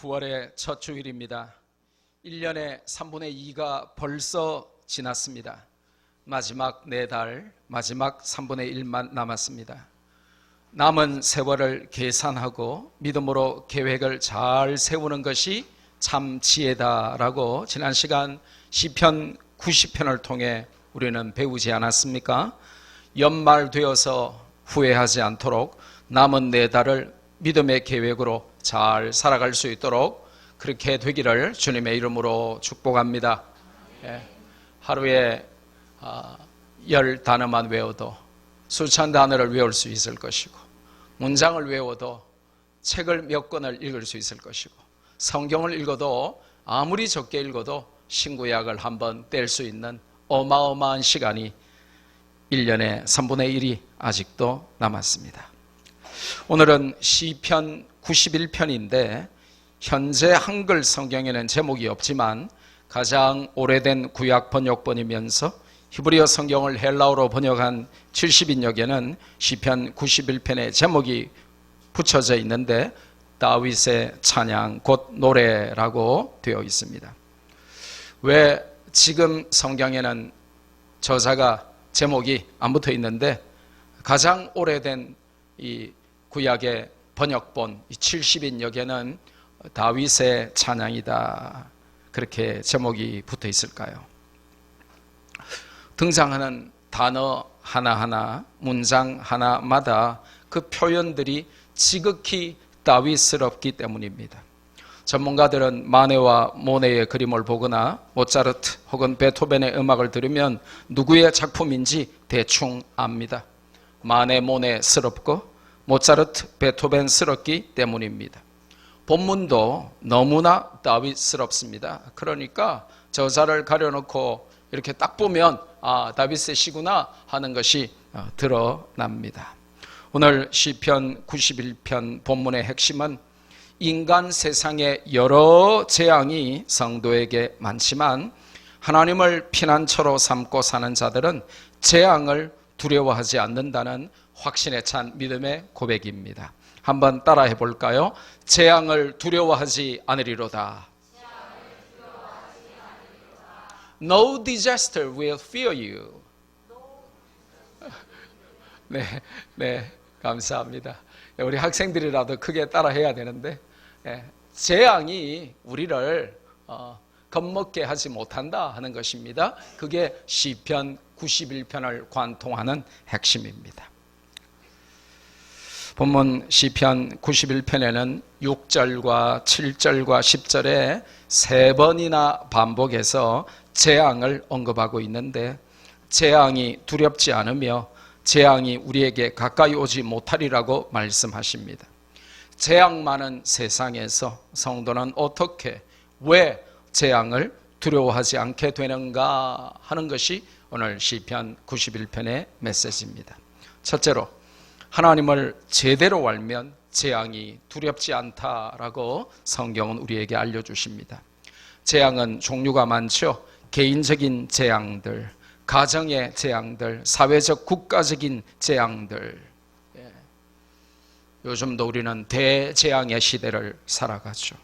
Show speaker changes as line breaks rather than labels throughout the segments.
9월의 첫 주일입니다. 1년의 3분의 2가 벌써 지났습니다. 마지막 4달, 마지막 3분의 1만 남았습니다. 남은 세월을 계산하고 믿음으로 계획을 잘 세우는 것이 참 지혜다라고 지난 시간 시편 90편을 통해 우리는 배우지 않았습니까? 연말 되어서 후회하지 않도록 남은 4달을 믿음의 계획으로 잘 살아갈 수 있도록 그렇게 되기를 주님의 이름으로 축복합니다. 하루에 10단어만 외워도 수천 단어를 외울 수 있을 것이고, 문장을 외워도 책을 몇 권을 읽을 수 있을 것이고, 성경을 읽어도 아무리 적게 읽어도 신구약을 한번 뗄 수 있는 어마어마한 시간이 1년의 3분의 1이 아직도 남았습니다. 오늘은 시편 91편인데 현재 한글 성경에는 제목이 없지만 가장 오래된 구약 번역본이면서 히브리어 성경을 헬라어로 번역한 70인역에는 시편 91편의 제목이 붙여져 있는데 다윗의 찬양 곧 노래라고 되어 있습니다. 왜 지금 성경에는 저자가 제목이 안 붙어 있는데 가장 오래된 이 구약의 번역본 70인역에는 다윗의 찬양이다 그렇게 제목이 붙어 있을까요? 등장하는 단어 하나하나, 문장 하나마다 그 표현들이 지극히 다윗스럽기 때문입니다. 전문가들은 마네와 모네의 그림을 보거나 모차르트 혹은 베토벤의 음악을 들으면 누구의 작품인지 대충 압니다. 마네, 모네스럽고 모차르트, 베토벤스럽기 때문입니다. 본문도 너무나 다윗스럽습니다. 그러니까 저자를 가려놓고 이렇게 딱 보면 다윗의 시구나 하는 것이 드러납니다. 오늘 시편 91편 본문의 핵심은 인간 세상에 여러 재앙이 성도에게 많지만 하나님을 피난처로 삼고 사는 자들은 재앙을 두려워하지 않는다는 확신에 찬 믿음의 고백입니다. 한번 따라해 볼까요? 재앙을 두려워하지 않으리로다. No disaster will fear you. 네, 감사합니다. 우리 학생들이라도 크게 따라해야 되는데 재앙이 우리를 겁먹게 하지 못한다 하는 것입니다. 그게 시편 91편을 관통하는 핵심입니다. 본문 시편 91편에는 6절과 7절과 10절에 3번이나 반복해서 재앙을 언급하고 있는데 재앙이 두렵지 않으며 재앙이 우리에게 가까이 오지 못하리라고 말씀하십니다. 재앙 많은 세상에서 성도는 어떻게, 왜 재앙을 두려워하지 않게 되는가 하는 것이 오늘 시편 91편의 메시지입니다. 첫째로 하나님을 제대로 알면 재앙이 두렵지 않다라고 성경은 우리에게 알려주십니다. 재앙은 종류가 많죠. 개인적인 재앙들, 가정의 재앙들, 사회적 국가적인 재앙들. 요즘도 우리는 대재앙의 시대를 살아가죠.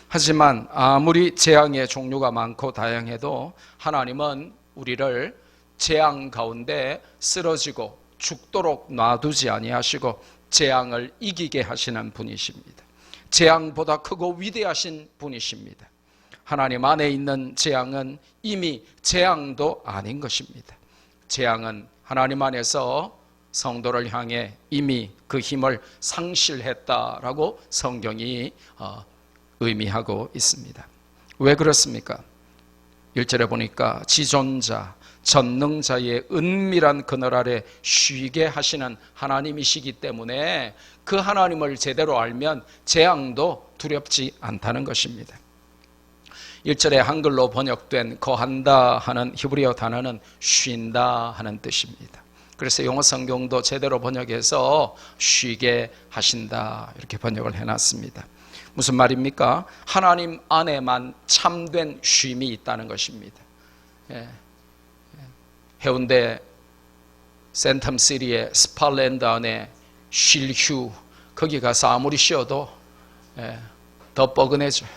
하지만 아무리 재앙의 종류가 많고 다양해도 하나님은 우리를 재앙 가운데 쓰러지고 죽도록 놔두지 아니하시고 재앙을 이기게 하시는 분이십니다. 재앙보다 크고 위대하신 분이십니다. 하나님 안에 있는 재앙은 이미 재앙도 아닌 것입니다. 재앙은 하나님 안에서 성도를 향해 이미 그 힘을 상실했다라고 성경이 의미하고 있습니다. 왜 그렇습니까? 1절에 보니까 지존자, 전능자의 은밀한 그늘 아래 쉬게 하시는 하나님이시기 때문에 그 하나님을 제대로 알면 재앙도 두렵지 않다는 것입니다. 1절에 한글로 번역된 거한다 하는 히브리어 단어는 쉰다 하는 뜻입니다. 그래서 영어 성경도 제대로 번역해서 쉬게 하신다 이렇게 번역을 해놨습니다. 무슨 말입니까? 하나님 안에만 참된 쉼이 있다는 것입니다. 해운대 센텀시리의 스파랜드 안에 쉴휴, 거기 가서 아무리 쉬어도 더 뻐근해져요.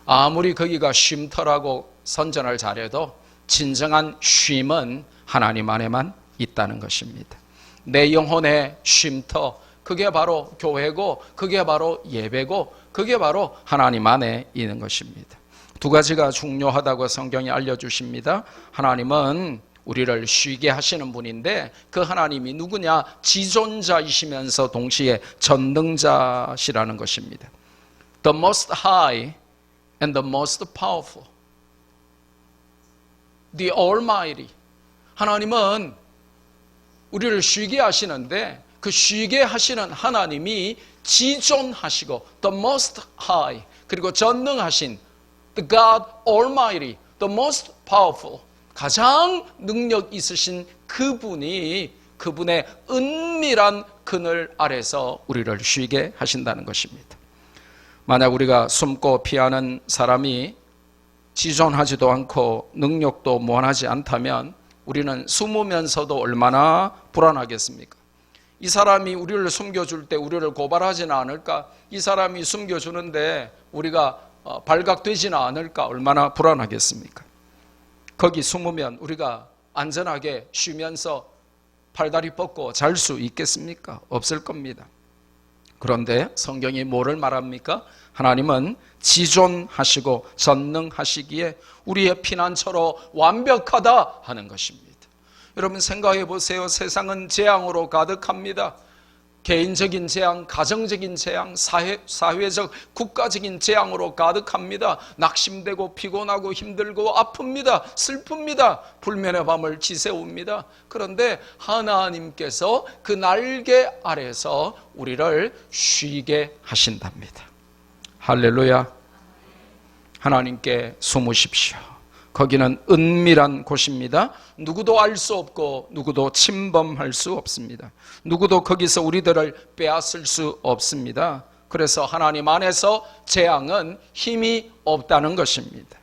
아무리 거기가 쉼터라고 선전을 잘해도 진정한 쉼은 하나님 안에만 있다는 것입니다. 내 영혼의 쉼터, 그게 바로 교회고, 그게 바로 예배고, 그게 바로 하나님 안에 있는 것입니다. 두 가지가 중요하다고 성경이 알려주십니다. 하나님은 우리를 쉬게 하시는 분인데, 그 하나님이 누구냐? 지존자이시면서 동시에 전능자시라는 것입니다. The most high and the most powerful. The Almighty. 하나님은 우리를 쉬게 하시는데, 그 쉬게 하시는 하나님이 지존하시고 The most high, 그리고 전능하신 The God Almighty, The most powerful, 가장 능력 있으신 그분이 그분의 은밀한 그늘 아래서 우리를 쉬게 하신다는 것입니다. 만약 우리가 숨고 피하는 사람이 지존하지도 않고 능력도 무한하지 않다면 우리는 숨으면서도 얼마나 불안하겠습니까? 이 사람이 우리를 숨겨줄 때 우리를 고발하지는 않을까? 이 사람이 숨겨주는데 우리가 발각되지는 않을까? 얼마나 불안하겠습니까? 거기 숨으면 우리가 안전하게 쉬면서 팔다리 뻗고 잘 수 있겠습니까? 없을 겁니다. 그런데 성경이 뭐를 말합니까? 하나님은 지존하시고 전능하시기에 우리의 피난처로 완벽하다 하는 것입니다. 여러분 생각해 보세요. 세상은 재앙으로 가득합니다. 개인적인 재앙, 가정적인 재앙, 사회적, 국가적인 재앙으로 가득합니다. 낙심되고 피곤하고 힘들고 아픕니다. 슬픕니다. 불면의 밤을 지새웁니다. 그런데 하나님께서 그 날개 아래서 우리를 쉬게 하신답니다. 할렐루야. 하나님께 숨으십시오. 거기는 은밀한 곳입니다. 누구도 알 수 없고 누구도 침범할 수 없습니다. 누구도 거기서 우리들을 빼앗을 수 없습니다. 그래서 하나님 안에서 재앙은 힘이 없다는 것입니다.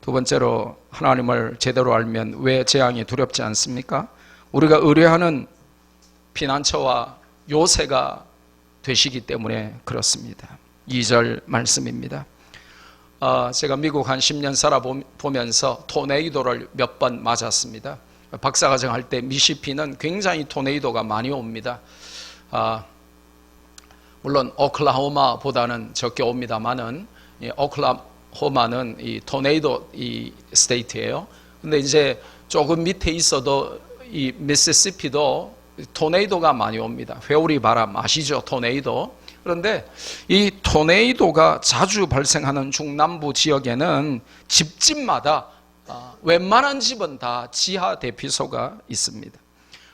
두 번째로, 하나님을 제대로 알면 왜 재앙이 두렵지 않습니까? 우리가 의뢰하는 피난처와 요새가 되시기 때문에 그렇습니다. 2절 말씀입니다. 제가 미국 한 10년 살아보면서 토네이도를 몇 번 맞았습니다. 박사과정 할 때 미시피는 굉장히 토네이도가 많이 옵니다. 물론 오클라호마보다는 적게 옵니다만은 오클라호마는 이 토네이도 이 스테이트예요. 근데 이제 조금 밑에 있어도 이 미시시피도 토네이도가 많이 옵니다. 회오리 바람 아시죠? 토네이도. 그런데 이 토네이도가 자주 발생하는 중남부 지역에는 집집마다 웬만한 집은 다 지하 대피소가 있습니다.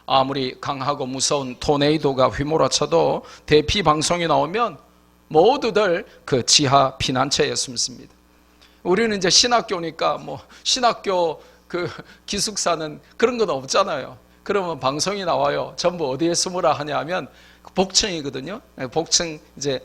아무리 강하고 무서운 토네이도가 휘몰아쳐도 대피 방송이 나오면 모두들 그 지하 피난처에 숨습니다. 우리는 이제 신학교니까 뭐 신학교 그 기숙사는 그런 건 없잖아요. 그러면 방송이 나와요. 전부 어디에 숨으라 하냐면 복층이거든요. 복층 이제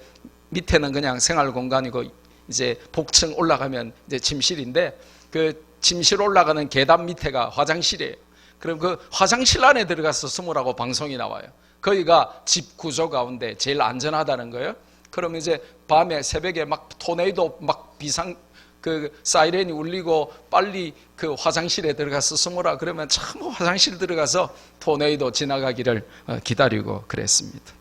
밑에는 그냥 생활 공간이고 이제 복층 올라가면 이제 침실인데 그 침실 올라가는 계단 밑에가 화장실이에요. 그럼 그 화장실 안에 들어가서 숨으라고 방송이 나와요. 거기가 집 구조 가운데 제일 안전하다는 거예요. 그럼 이제 밤에 새벽에 막 토네이도 막 비상 그 사이렌이 울리고 빨리 그 화장실에 들어가서 숨으라 그러면 참 화장실 들어가서 토네이도 지나가기를 기다리고 그랬습니다.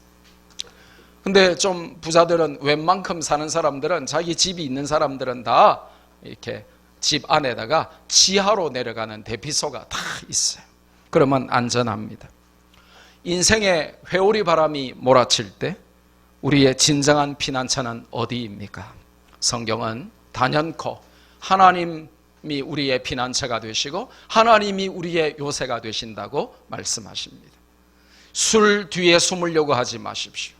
근데 좀 부자들은 웬만큼 사는 사람들은 자기 집이 있는 사람들은 다 이렇게 집 안에다가 지하로 내려가는 대피소가 다 있어요. 그러면 안전합니다. 인생의 회오리 바람이 몰아칠 때 우리의 진정한 피난처는 어디입니까? 성경은 단연코 하나님이 우리의 피난처가 되시고 하나님이 우리의 요새가 되신다고 말씀하십니다. 술 뒤에 숨으려고 하지 마십시오.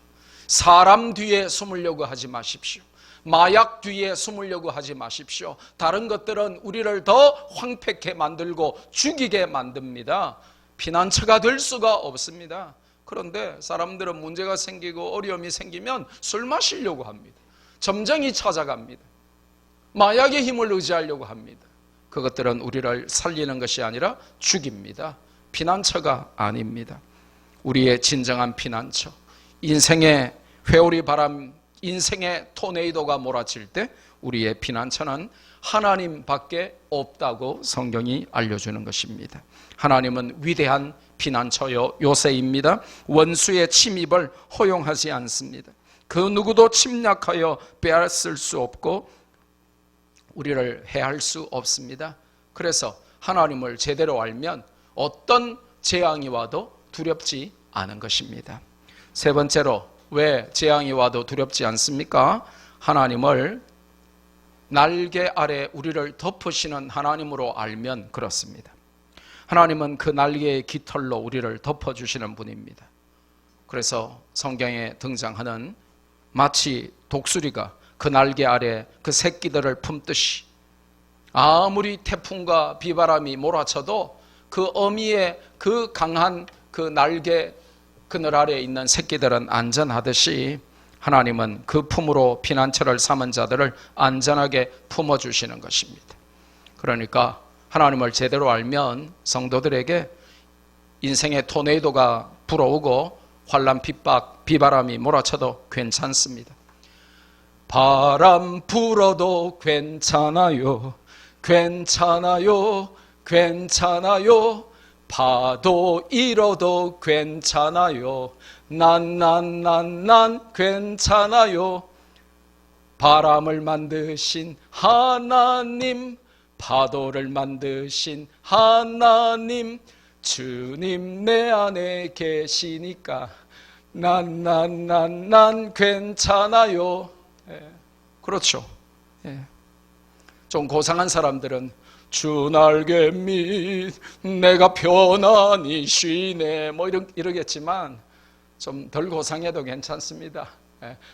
사람 뒤에 숨으려고 하지 마십시오. 마약 뒤에 숨으려고 하지 마십시오. 다른 것들은 우리를 더 황폐케 만들고 죽이게 만듭니다. 피난처가 될 수가 없습니다. 그런데 사람들은 문제가 생기고 어려움이 생기면 술 마시려고 합니다. 점쟁이 찾아갑니다. 마약의 힘을 의지하려고 합니다. 그것들은 우리를 살리는 것이 아니라 죽입니다. 피난처가 아닙니다. 우리의 진정한 피난처, 인생의 회오리 바람, 인생의 토네이도가 몰아칠 때 우리의 피난처는 하나님밖에 없다고 성경이 알려주는 것입니다. 하나님은 위대한 피난처요 요새입니다. 원수의 침입을 허용하지 않습니다. 그 누구도 침략하여 빼앗을 수 없고 우리를 해할 수 없습니다. 그래서 하나님을 제대로 알면 어떤 재앙이 와도 두렵지 않은 것입니다. 세 번째로 왜 재앙이 와도 두렵지 않습니까? 하나님을 날개 아래 우리를 덮으시는 하나님으로 알면 그렇습니다. 하나님은 그 날개의 깃털로 우리를 덮어주시는 분입니다. 그래서 성경에 등장하는 마치 독수리가 그 날개 아래 그 새끼들을 품듯이 아무리 태풍과 비바람이 몰아쳐도 그 어미의 그 강한 그 날개 그늘 아래에 있는 새끼들은 안전하듯이 하나님은 그 품으로 피난처를 삼은 자들을 안전하게 품어주시는 것입니다. 그러니까 하나님을 제대로 알면 성도들에게 인생의 토네이도가 불어오고 환난 핍박 비바람이 몰아쳐도 괜찮습니다. 바람 불어도 괜찮아요. 괜찮아요. 괜찮아요. 파도 일어도 괜찮아요. 난 괜찮아요. 바람을 만드신 하나님, 파도를 만드신 하나님, 주님 내 안에 계시니까 난 괜찮아요. 그렇죠. 좀 고상한 사람들은 주 날개 밑 내가 편안히 쉬네 뭐 이러겠지만 좀 덜 고상해도 괜찮습니다.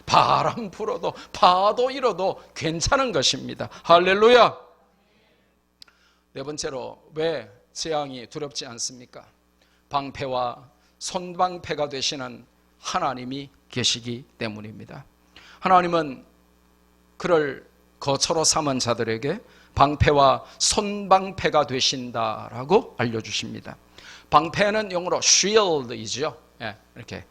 바람 불어도 파도 일어도 괜찮은 것입니다. 할렐루야. 네 번째로 왜 재앙이 두렵지 않습니까? 방패와 손방패가 되시는 하나님이 계시기 때문입니다. 하나님은 그를 거처로 삼은 자들에게 방패와 손방패가 되신다라고 알려주십니다. 방패는 영어로 shield이죠. 이렇게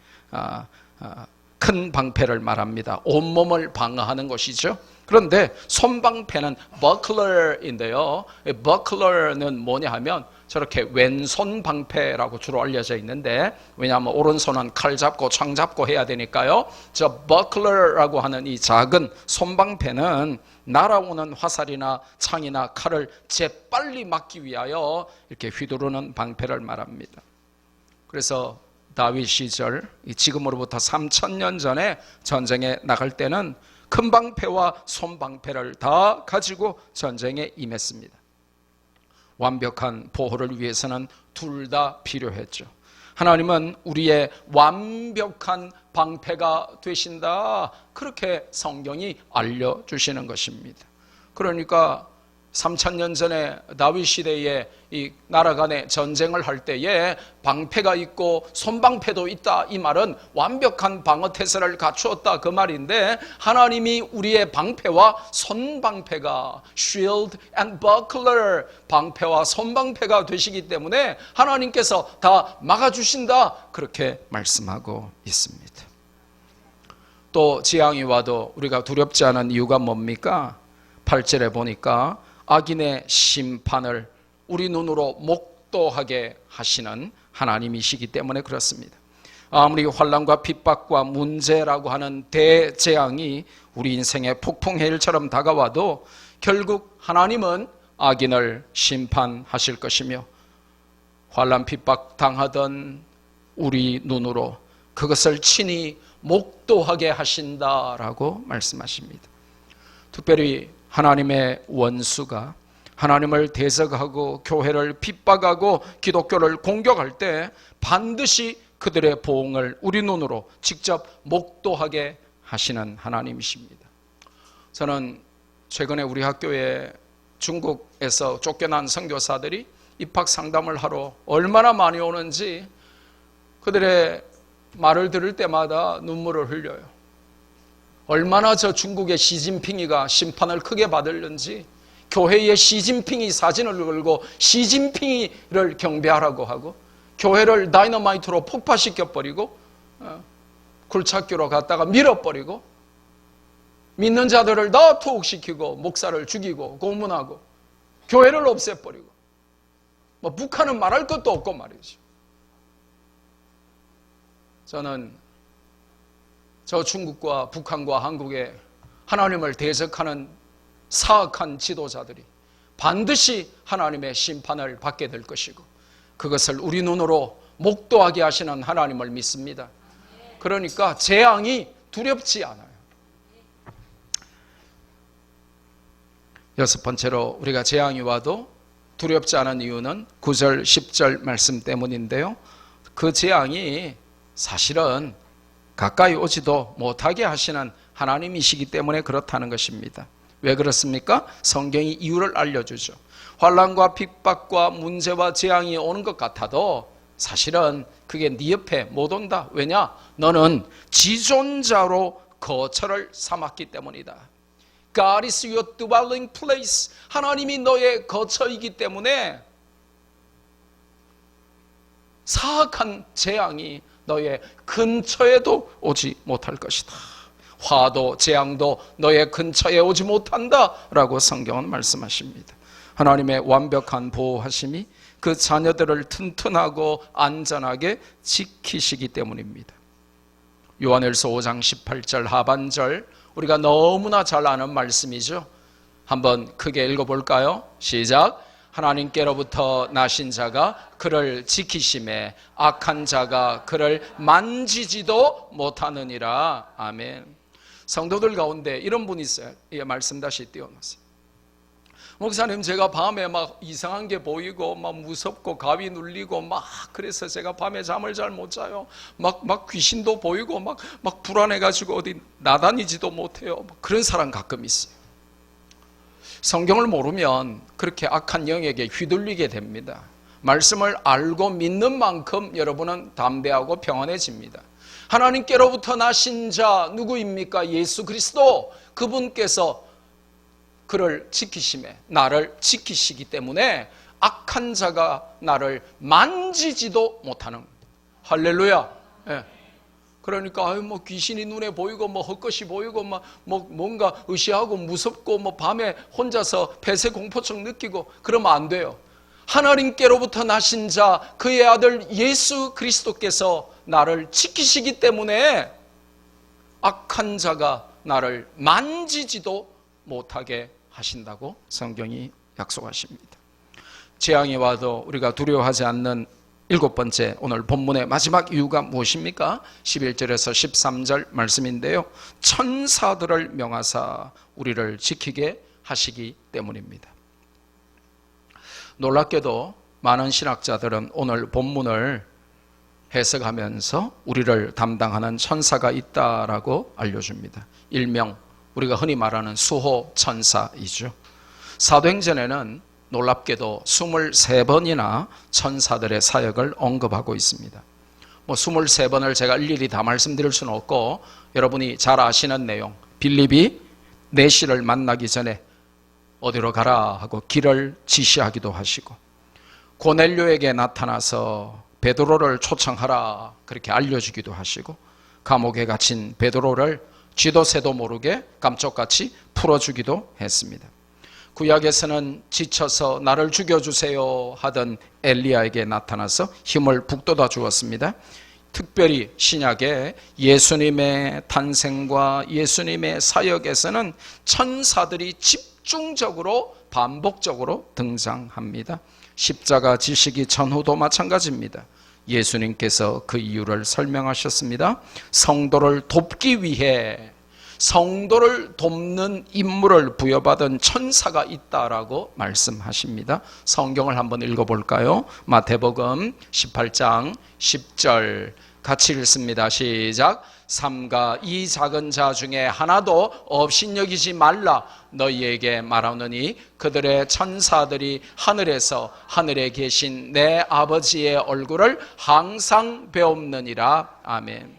큰 방패를 말합니다. 온몸을 방어하는 것이죠. 그런데 손방패는 buckler인데요. buckler는 뭐냐 하면 저렇게 왼손 방패라고 주로 알려져 있는데, 왜냐하면 오른손은 칼 잡고 창 잡고 해야 되니까요. 저 buckler라고 하는 이 작은 손방패는 날아오는 화살이나 창이나 칼을 재빨리 막기 위하여 이렇게 휘두르는 방패를 말합니다. 그래서 다윗 시절, 지금으로부터 3000년 전에 전쟁에 나갈 때는 큰 방패와 손방패를 다 가지고 전쟁에 임했습니다. 완벽한 보호를 위해서는 둘 다 필요했죠. 하나님은 우리의 완벽한 방패가 되신다, 그렇게 성경이 알려주시는 것입니다. 그러니까 3000년 전에 다윗 시대에 이 나라 간의 전쟁을 할 때에 방패가 있고 손방패도 있다, 이 말은 완벽한 방어태세를 갖추었다 그 말인데, 하나님이 우리의 방패와 손방패가 shield and buckler, 방패와 손방패가 되시기 때문에 하나님께서 다 막아주신다, 그렇게 말씀하고 있습니다. 또 재앙이 와도 우리가 두렵지 않은 이유가 뭡니까? 8절에 보니까 악인의 심판을 우리 눈으로 목도하게 하시는 하나님이시기 때문에 그렇습니다. 아무리 환난과 핍박과 문제라고 하는 대재앙이 우리 인생의 폭풍해일처럼 다가와도 결국 하나님은 악인을 심판하실 것이며 환난 핍박 당하던 우리 눈으로 그것을 친히 목도하게 하신다라고 말씀하십니다. 특별히 하나님의 원수가 하나님을 대적하고 교회를 핍박하고 기독교를 공격할 때 반드시 그들의 보응을 우리 눈으로 직접 목도하게 하시는 하나님이십니다. 저는 최근에 우리 학교에 중국에서 쫓겨난 선교사들이 입학 상담을 하러 얼마나 많이 오는지 그들의 말을 들을 때마다 눈물을 흘려요. 얼마나 저 중국의 시진핑이가 심판을 크게 받을는지, 교회에 시진핑이 사진을 걸고 시진핑이를 경배하라고 하고 교회를 다이너마이트로 폭파시켜버리고 굴착기로 갔다가 밀어버리고 믿는 자들을 다 투옥시키고 목사를 죽이고 고문하고 교회를 없애버리고 뭐 북한은 말할 것도 없고 말이죠. 저는 저 중국과 북한과 한국에 하나님을 대적하는 사악한 지도자들이 반드시 하나님의 심판을 받게 될 것이고 그것을 우리 눈으로 목도하게 하시는 하나님을 믿습니다. 그러니까 재앙이 두렵지 않아요. 여섯 번째로 우리가 재앙이 와도 두렵지 않은 이유는 9절 10절 말씀 때문인데요, 그 재앙이 사실은 가까이 오지도 못하게 하시는 하나님이시기 때문에 그렇다는 것입니다. 왜 그렇습니까? 성경이 이유를 알려주죠. 환난과 핍박과 문제와 재앙이 오는 것 같아도 사실은 그게 네 옆에 못 온다. 왜냐? 너는 지존자로 거처를 삼았기 때문이다. God is your dwelling place. 하나님이 너의 거처이기 때문에 사악한 재앙이 너의 근처에도 오지 못할 것이다. 화도 재앙도 너의 근처에 오지 못한다라고 성경은 말씀하십니다. 하나님의 완벽한 보호하심이 그 자녀들을 튼튼하고 안전하게 지키시기 때문입니다. 요한일서 5장 18절 하반절, 우리가 너무나 잘 아는 말씀이죠. 한번 크게 읽어볼까요? 시작. 하나님께로부터 나신 자가 그를 지키심에 악한 자가 그를 만지지도 못하느니라. 아멘. 성도들 가운데 이런 분이 있어요. 예, 말씀 다시 띄워놓으세요. 목사님, 제가 밤에 막 이상한 게 보이고 막 무섭고 가위 눌리고 막 그래서 제가 밤에 잠을 잘 못 자요. 막 귀신도 보이고 막 불안해가지고 어디 나다니지도 못해요. 그런 사람 가끔 있어요. 성경을 모르면 그렇게 악한 영에게 휘둘리게 됩니다. 말씀을 알고 믿는 만큼 여러분은 담대하고 평안해집니다. 하나님께로부터 나신 자 누구입니까? 예수 그리스도. 그분께서 그를 지키심에 나를 지키시기 때문에 악한 자가 나를 만지지도 못하는 겁니다. 할렐루야. 예. 그러니까 뭐 귀신이 눈에 보이고 뭐 헛것이 보이고 뭐 뭔가 의시하고 무섭고 뭐 밤에 혼자서 폐쇄 공포증 느끼고 그러면 안 돼요. 하나님께로부터 나신 자 그의 아들 예수 그리스도께서 나를 지키시기 때문에 악한 자가 나를 만지지도 못하게 하신다고 성경이 약속하십니다. 재앙이 와도 우리가 두려워하지 않는 일곱 번째, 오늘 본문의 마지막 이유가 무엇입니까? 11절에서 13절 말씀인데요, 천사들을 명하사 우리를 지키게 하시기 때문입니다. 놀랍게도 많은 신학자들은 오늘 본문을 해석하면서 우리를 담당하는 천사가 있다라고 알려줍니다. 일명 우리가 흔히 말하는 수호 천사이죠. 사도행전에는 놀랍게도 23번이나 천사들의 사역을 언급하고 있습니다. 23번을 제가 일일이 다 말씀드릴 수는 없고 여러분이 잘 아시는 내용, 빌립이 내시를 만나기 전에 어디로 가라 하고 길을 지시하기도 하시고, 고넬료에게 나타나서 베드로를 초청하라 그렇게 알려주기도 하시고, 감옥에 갇힌 베드로를 쥐도 새도 모르게 감쪽같이 풀어주기도 했습니다. 구약에서는 지쳐서 나를 죽여주세요 하던 엘리야에게 나타나서 힘을 북돋아 주었습니다. 특별히 신약에 예수님의 탄생과 예수님의 사역에서는 천사들이 집중적으로 반복적으로 등장합니다. 십자가 지시기 전후도 마찬가지입니다. 예수님께서 그 이유를 설명하셨습니다. 성도를 돕기 위해 성도를 돕는 임무를 부여받은 천사가 있다라고 말씀하십니다. 성경을 한번 읽어볼까요? 마태복음 18장 10절 같이 읽습니다. 시작. 삼가 이 작은 자 중에 하나도 업신여기지 말라. 너희에게 말하노니 그들의 천사들이 하늘에서 하늘에 계신 내 아버지의 얼굴을 항상 배옵느니라. 아멘.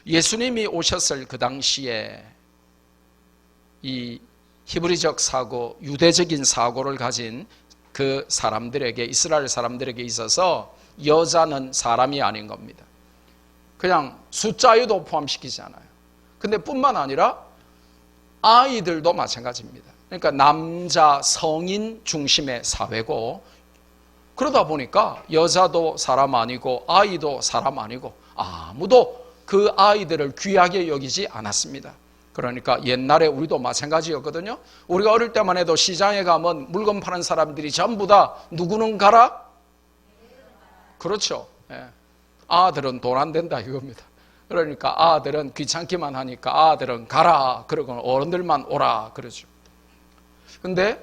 예수님이 오셨을 그 당시에 이 히브리적 사고, 유대적인 사고를 가진 그 사람들에게, 이스라엘 사람들에게 있어서 여자는 사람이 아닌 겁니다. 그냥 숫자에도 포함시키지 않아요. 근데 뿐만 아니라 아이들도 마찬가지입니다. 그러니까 남자 성인 중심의 사회고, 그러다 보니까 여자도 사람 아니고 아이도 사람 아니고 아무도 그 아이들을 귀하게 여기지 않았습니다. 그러니까 옛날에 우리도 마찬가지였거든요. 우리가 어릴 때만 해도 시장에 가면 물건 파는 사람들이 전부 다 누구는 가라? 그렇죠. 예. 아들은 돈 안 된다 이겁니다. 그러니까 아들은 귀찮기만 하니까 아들은 가라, 그러고 어른들만 오라 그러죠. 근데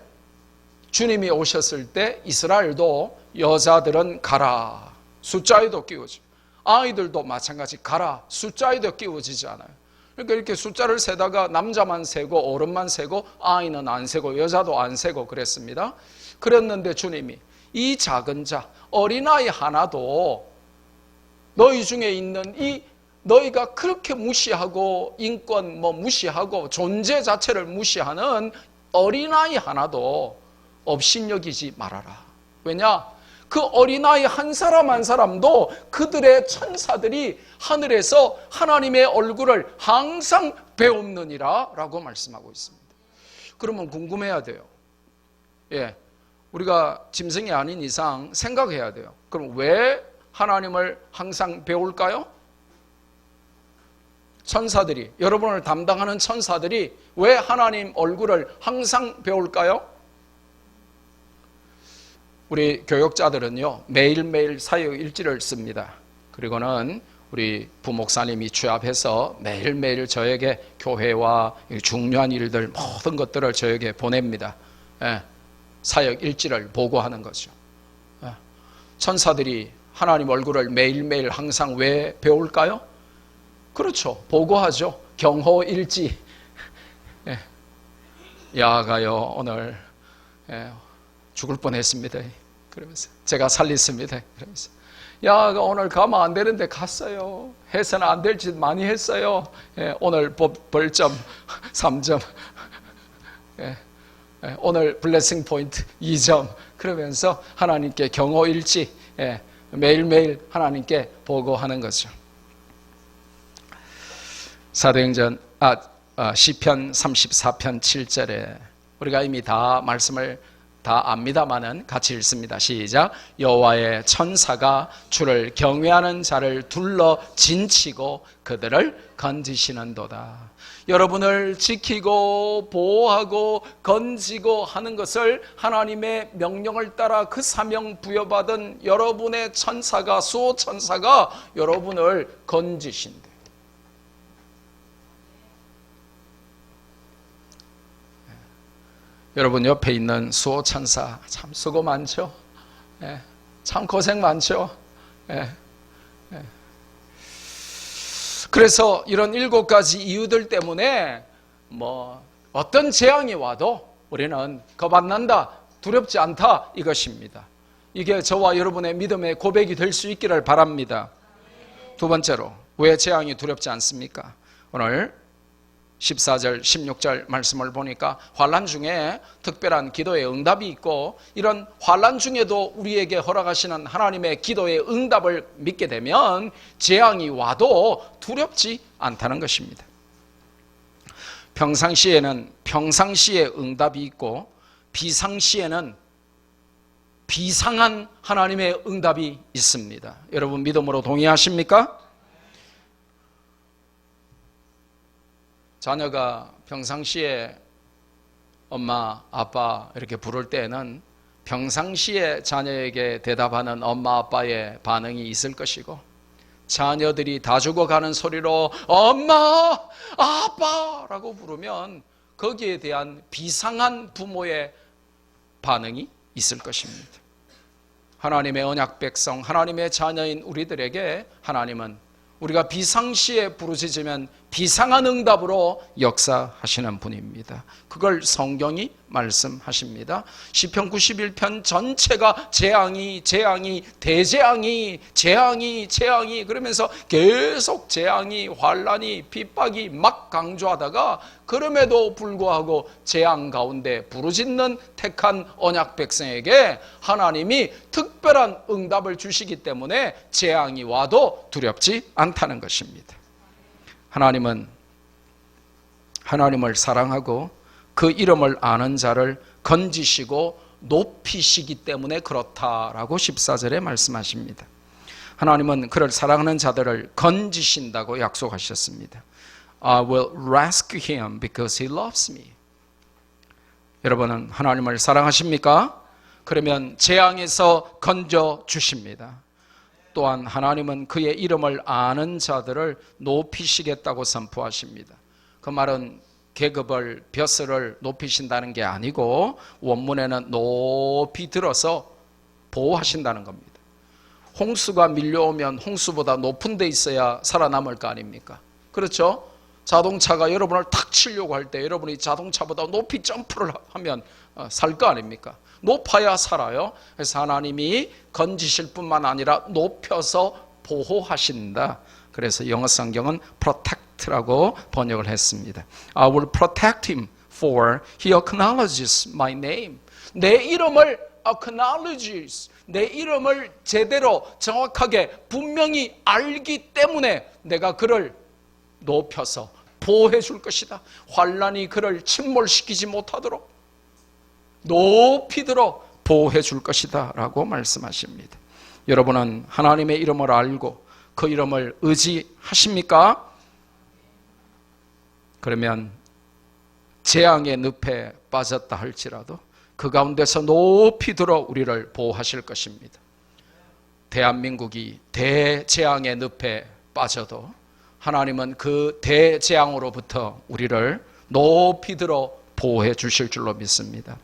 주님이 오셨을 때 이스라엘도 여자들은 가라, 숫자에도 끼워져. 아이들도 마찬가지 가라, 숫자에도 끼워지지 않아요. 그러니까 이렇게 숫자를 세다가 남자만 세고 어른만 세고 아이는 안 세고 여자도 안 세고 그랬습니다. 그랬는데 주님이 이 작은 자, 어린아이 하나도 너희 중에 있는 이 너희가 그렇게 무시하고 인권 무시하고 존재 자체를 무시하는 어린아이 하나도 업신여기지 말아라. 왜냐? 그 어린아이 한 사람 한 사람도 그들의 천사들이 하늘에서 하나님의 얼굴을 항상 배웁느니라 라고 말씀하고 있습니다. 그러면 궁금해야 돼요. 예, 우리가 짐승이 아닌 이상 생각해야 돼요. 그럼 왜 하나님을 항상 배울까요? 천사들이, 여러분을 담당하는 천사들이 왜 하나님 얼굴을 항상 배울까요? 우리 교역자들은요, 매일매일 사역 일지를 씁니다. 그리고는 우리 부목사님이 취합해서 매일매일 저에게 교회와 중요한 일들 모든 것들을 저에게 보냅니다. 예, 사역 일지를 보고하는 거죠. 예, 천사들이 하나님 얼굴을 매일매일 항상 왜 배울까요? 그렇죠. 보고하죠. 경호 일지. 예, 야가요 오늘 죽을 뻔했습니다. 그러면서 제가 살렸습니다. 그러면서 야가 오늘 가면 안 되는데 갔어요. 해서는 안 될 짓 많이 했어요. 오늘 벌점 3점. 오늘 블레싱 포인트 2점. 그러면서 하나님께 경호 일지 매일매일 하나님께 보고하는 거죠. 사도행전 시편 34편 7절에 우리가 이미 다 말씀을 다 압니다마는 같이 읽습니다. 시작. 여호와의 천사가 주를 경외하는 자를 둘러 진치고 그들을 건지시는도다. 여러분을 지키고 보호하고 건지고 하는 것을 하나님의 명령을 따라 그 사명 부여받은 여러분의 천사가, 수호천사가 여러분을 건지신대. 여러분 옆에 있는 수호천사 참 수고 많죠? 참 고생 많죠? 그래서 이런 7가지 이유들 때문에 어떤 재앙이 와도 우리는 겁 안 난다, 두렵지 않다 이것입니다. 이게 저와 여러분의 믿음의 고백이 될 수 있기를 바랍니다. 두 번째로 왜 재앙이 두렵지 않습니까? 오늘 14절 16절 말씀을 보니까 환난 중에 특별한 기도의 응답이 있고, 이런 환난 중에도 우리에게 허락하시는 하나님의 기도의 응답을 믿게 되면 재앙이 와도 두렵지 않다는 것입니다. 평상시에는 평상시의 응답이 있고 비상시에는 비상한 하나님의 응답이 있습니다. 여러분 믿음으로 동의하십니까? 자녀가 평상시에 엄마, 아빠 이렇게 부를 때에는 평상시에 자녀에게 대답하는 엄마, 아빠의 반응이 있을 것이고, 자녀들이 다 죽어가는 소리로 엄마, 아빠라고 부르면 거기에 대한 비상한 부모의 반응이 있을 것입니다. 하나님의 언약 백성, 하나님의 자녀인 우리들에게 하나님은 우리가 비상시에 부르짖으면 비상한 응답으로 역사하시는 분입니다. 그걸 성경이 말씀하십니다. 시편 91편 전체가 재앙이 대재앙이 그러면서 계속 재앙이 환란이 핍박이 막 강조하다가 그럼에도 불구하고 재앙 가운데 부르짖는 택한 언약 백성에게 하나님이 특별한 응답을 주시기 때문에 재앙이 와도 두렵지 않다는 것입니다. 하나님은 하나님을 사랑하고 그 이름을 아는 자를 건지시고 높이시기 때문에 그렇다라고 14절에 말씀하십니다. 하나님은 그를 사랑하는 자들을 건지신다고 약속하셨습니다. I will rescue him because he loves me. 여러분은 하나님을 사랑하십니까? 그러면 재앙에서 건져 주십니다. 또한 하나님은 그의 이름을 아는 자들을 높이시겠다고 선포하십니다. 그 말은 계급을, 벼슬을 높이신다는 게 아니고 원문에는 높이 들어서 보호하신다는 겁니다. 홍수가 밀려오면 홍수보다 높은 데 있어야 살아남을 거 아닙니까? 그렇죠? 자동차가 여러분을 탁 치려고 할 때 여러분이 자동차보다 높이 점프를 하면 살 거 아닙니까? 높아야 살아요. 그래서 하나님이 건지실 뿐만 아니라 높여서 보호하신다. 그래서 영어 성경은 protect라고 번역을 했습니다. I will protect him for he acknowledges my name. 내 이름을 acknowledges, 내 이름을 제대로 정확하게 분명히 알기 때문에 내가 그를 높여서 보호해 줄 것이다. 환란이 그를 침몰시키지 못하도록 높이 들어 보호해 줄 것이다 라고 말씀하십니다. 여러분은 하나님의 이름을 알고 그 이름을 의지하십니까? 그러면 재앙의 늪에 빠졌다 할지라도 그 가운데서 높이 들어 우리를 보호하실 것입니다. 대한민국이 대재앙의 늪에 빠져도 하나님은 그 대재앙으로부터 우리를 높이 들어 보호해 주실 줄로 믿습니다.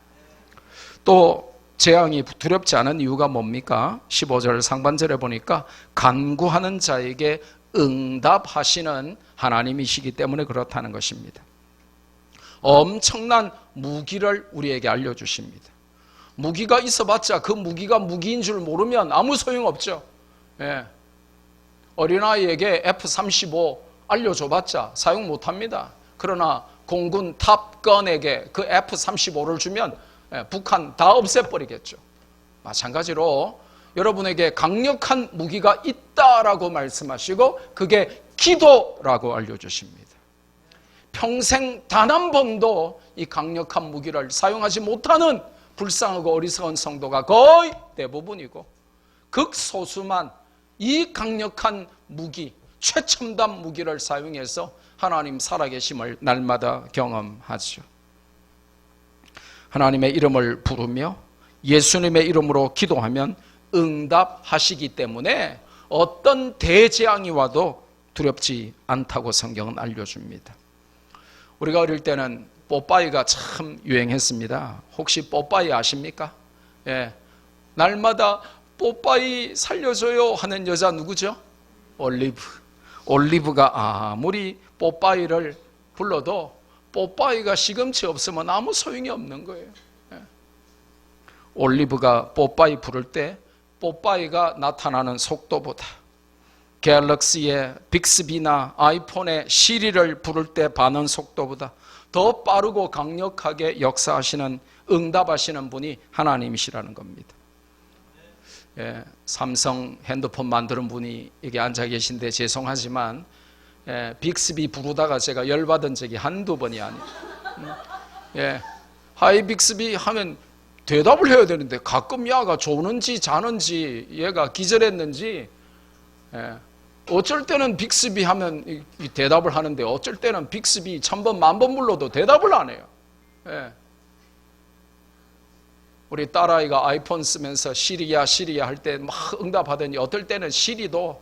또 재앙이 두렵지 않은 이유가 뭡니까? 15절 상반절에 보니까 간구하는 자에게 응답하시는 하나님이시기 때문에 그렇다는 것입니다. 엄청난 무기를 우리에게 알려주십니다. 무기가 있어봤자 그 무기가 무기인 줄 모르면 아무 소용없죠. 예. 어린아이에게 F-35 알려줘봤자 사용 못합니다. 그러나 공군 탑건에게 그 F-35를 주면 북한 다 없애버리겠죠. 마찬가지로 여러분에게 강력한 무기가 있다라고 말씀하시고 그게 기도라고 알려주십니다. 평생 단 한 번도 이 강력한 무기를 사용하지 못하는 불쌍하고 어리석은 성도가 거의 대부분이고 극소수만 이 강력한 무기, 최첨단 무기를 사용해서 하나님 살아계심을 날마다 경험하죠. 하나님의 이름을 부르며 예수님의 이름으로 기도하면 응답하시기 때문에 어떤 대재앙이 와도 두렵지 않다고 성경은 알려줍니다. 우리가 어릴 때는 뽀빠이가 참 유행했습니다. 혹시 뽀빠이 아십니까? 예. 날마다 뽀빠이 살려줘요 하는 여자 누구죠? 올리브. 올리브가 아무리 뽀빠이를 불러도 뽀빠이가 시금치 없으면 아무 소용이 없는 거예요. 예. 올리브가 뽀빠이 부를 때 뽀빠이가 나타나는 속도보다 갤럭시의 빅스비나 아이폰의 시리를 부를 때 반응 속도보다 더 빠르고 강력하게 역사하시는 응답하시는 분이 하나님이시라는 겁니다. 예, 삼성 핸드폰 만드는 분이 여기 앉아 계신데 죄송하지만 빅스비 부르다가 제가 열받은 적이 한두 번이 아니에요. 예, 하이 빅스비 하면 대답을 해야 되는데 가끔 야가 조는지 자는지 얘가 기절했는지 어쩔 때는 빅스비 하면 대답을 하는데 어쩔 때는 빅스비 1000번 만번 불러도 대답을 안 해요. 예. 우리 딸아이가 아이폰 쓰면서 시리야 할 때 막 응답하더니 어떨 때는 시리도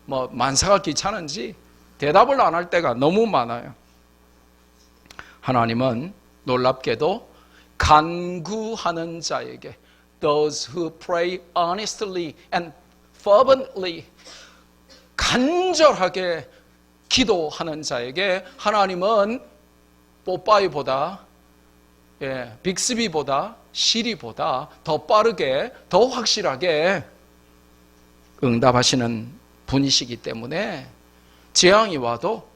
뭐 만사가 귀찮은지 대답을 안 할 때가 너무 많아요. 하나님은 놀랍게도 간구하는 자에게 those who pray honestly and fervently 간절하게 기도하는 자에게 하나님은 뽀빠이보다, 빅스비보다, 시리보다 더 빠르게, 더 확실하게 응답하시는 분이시기 때문에 재앙이 와도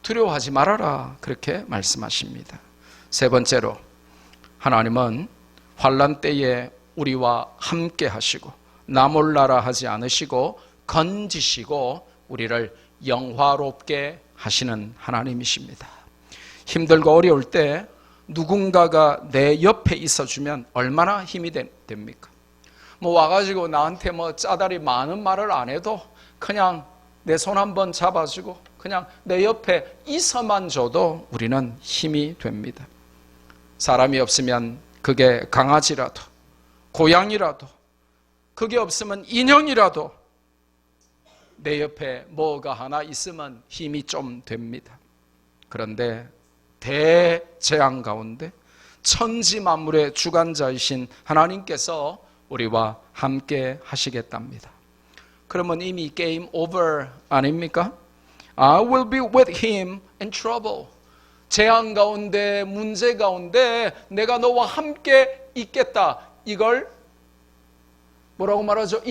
두려워하지 말아라, 그렇게 말씀하십니다. 세 번째로, 하나님은 환난 때에 우리와 함께 하시고 나 몰라라 하지 않으시고 건지시고 우리를 영화롭게 하시는 하나님이십니다. 힘들고 어려울 때 누군가가 내 옆에 있어주면 얼마나 힘이 됩니까? 와가지고 나한테 짜다리 많은 말을 안 해도 그냥 내 손 한번 잡아주고 그냥 내 옆에 있어만 줘도 우리는 힘이 됩니다. 사람이 없으면 그게 강아지라도 고양이라도, 그게 없으면 인형이라도 내 옆에 뭐가 하나 있으면 힘이 좀 됩니다. 그런데 대재앙 가운데 천지 만물의 주관자이신 하나님께서 우리와 함께 하시겠답니다. 그러면 이미 게임 오버 아닙니까? I will be with him in trouble. 재앙 가운데, 문제 가운데 내가 너와 함께 있겠다. 이걸 뭐라고 말하죠?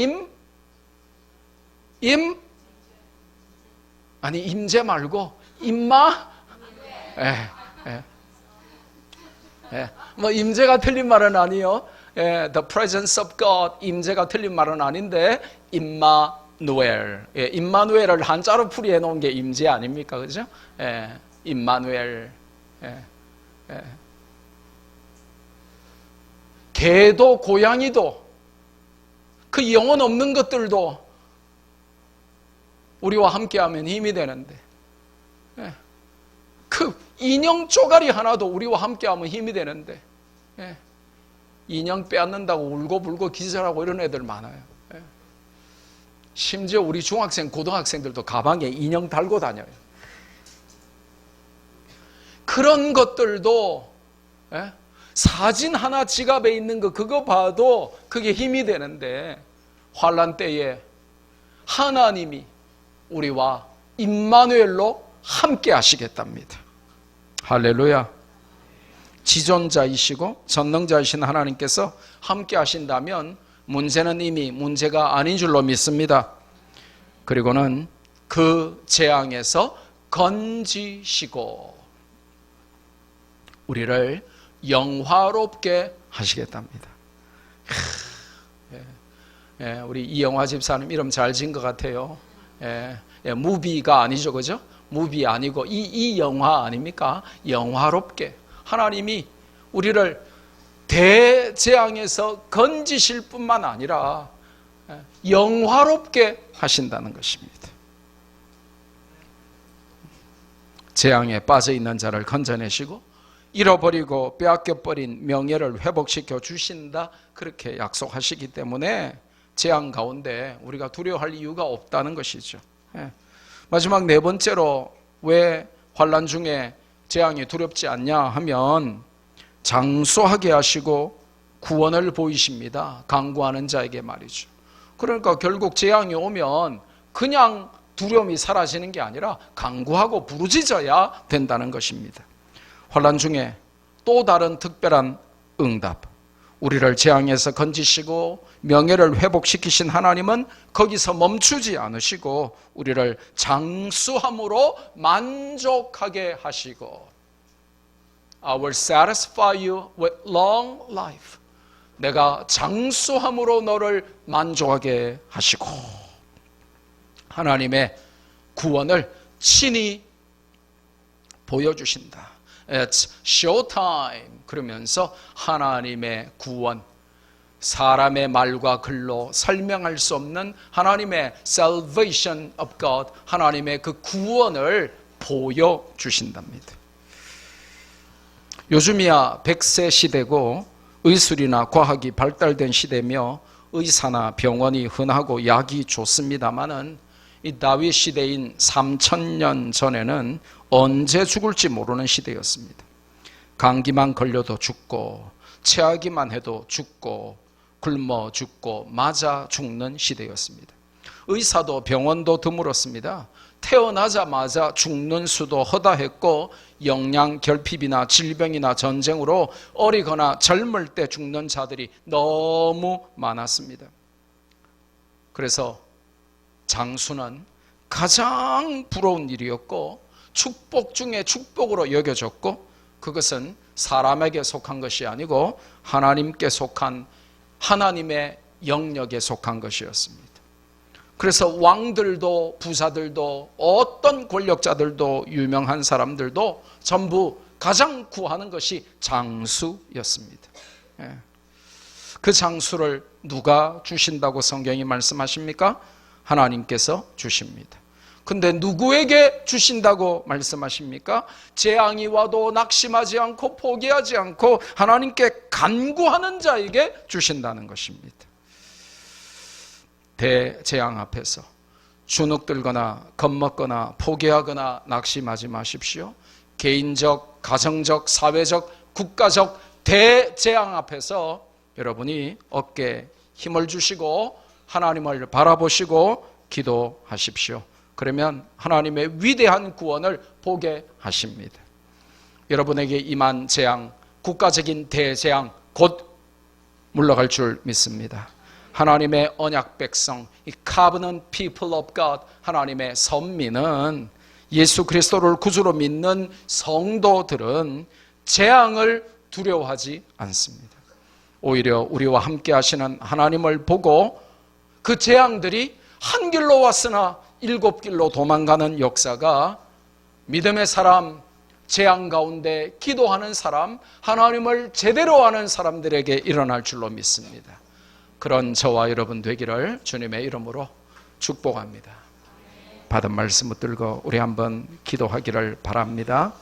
아니, 임재 말고 임마? 임재가 틀린 말은 아니요. The presence of God, 임재가 틀린 말은 아닌데 임마누엘. 임마누엘을 한자로 풀이해 놓은 게 임재 아닙니까? 그죠? 임마누엘. 개도 고양이도 그 영혼 없는 것들도 우리와 함께하면 힘이 되는데, 그 인형 쪼가리 하나도 우리와 함께하면 힘이 되는데, 인형 빼앗는다고 울고불고 기절하고 이런 애들 많아요. 심지어 우리 중학생, 고등학생들도 가방에 인형 달고 다녀요. 그런 것들도 사진 하나 지갑에 있는 거 그거 봐도 그게 힘이 되는데, 환난 때에 하나님이 우리와 임마누엘로 함께 하시겠답니다. 할렐루야. 지존자이시고 전능자이신 하나님께서 함께 하신다면 문제는 이미 문제가 아닌 줄로 믿습니다. 그리고는 그 재앙에서 건지시고 우리를 영화롭게 하시겠답니다. 우리 이영화 집사님 이름 잘 지은 것 같아요. 무비가 아니죠, 그죠? 무비 아니고 이 영화 아닙니까? 영화롭게 하나님이 우리를 대재앙에서 건지실 뿐만 아니라 영화롭게 하신다는 것입니다. 재앙에 빠져있는 자를 건져내시고 잃어버리고 빼앗겨버린 명예를 회복시켜 주신다, 그렇게 약속하시기 때문에 재앙 가운데 우리가 두려워할 이유가 없다는 것이죠. 마지막 네 번째로 왜 환난 중에 재앙이 두렵지 않냐 하면 장수하게 하시고 구원을 보이십니다. 강구하는 자에게 말이죠. 그러니까 결국 재앙이 오면 그냥 두려움이 사라지는 게 아니라 강구하고 부르짖어야 된다는 것입니다. 환난 중에 또 다른 특별한 응답, 우리를 재앙에서 건지시고 명예를 회복시키신 하나님은 거기서 멈추지 않으시고 우리를 장수함으로 만족하게 하시고 I will satisfy you with long life. 내가 장수함으로 너를 만족하게 하시고 하나님의 구원을 친히 보여주신다. It's showtime. 그러면서 하나님의 구원, 사람의 말과 글로 설명할 수 없는 하나님의 salvation of God, 하나님의 그 구원을 보여주신답니다. 요즘이야 100세 시대고 의술이나 과학이 발달된 시대며 의사나 병원이 흔하고 약이 좋습니다마는 이 다윗 시대인 3000년 전에는 언제 죽을지 모르는 시대였습니다. 감기만 걸려도 죽고 체하기만 해도 죽고 굶어 죽고 맞아 죽는 시대였습니다. 의사도 병원도 드물었습니다. 태어나자마자 죽는 수도 허다했고 영양 결핍이나 질병이나 전쟁으로 어리거나 젊을 때 죽는 자들이 너무 많았습니다. 그래서 장수는 가장 부러운 일이었고 축복 중에 축복으로 여겨졌고, 그것은 사람에게 속한 것이 아니고 하나님께 속한, 하나님의 영역에 속한 것이었습니다. 그래서 왕들도 부자들도 어떤 권력자들도 유명한 사람들도 전부 가장 구하는 것이 장수였습니다. 그 장수를 누가 주신다고 성경이 말씀하십니까? 하나님께서 주십니다. 근데 누구에게 주신다고 말씀하십니까? 재앙이 와도 낙심하지 않고 포기하지 않고 하나님께 간구하는 자에게 주신다는 것입니다. 대재앙 앞에서 주눅들거나 겁먹거나 포기하거나 낙심하지 마십시오. 개인적, 가정적, 사회적, 국가적 대재앙 앞에서 여러분이 어깨에 힘을 주시고 하나님을 바라보시고 기도하십시오. 그러면 하나님의 위대한 구원을 보게 하십니다. 여러분에게 임한 재앙, 국가적인 대재앙 곧 물러갈 줄 믿습니다. 하나님의 언약 백성, 이 covenant people of God, 하나님의 선민은, 예수 그리스도를 구주로 믿는 성도들은 재앙을 두려워하지 않습니다. 오히려 우리와 함께 하시는 하나님을 보고 그 재앙들이 한 길로 왔으나 일곱 길로 도망가는 역사가 믿음의 사람, 재앙 가운데 기도하는 사람, 하나님을 제대로 아는 사람들에게 일어날 줄로 믿습니다. 그런 저와 여러분 되기를 주님의 이름으로 축복합니다. 받은 말씀 붙들고 우리 한번 기도하기를 바랍니다.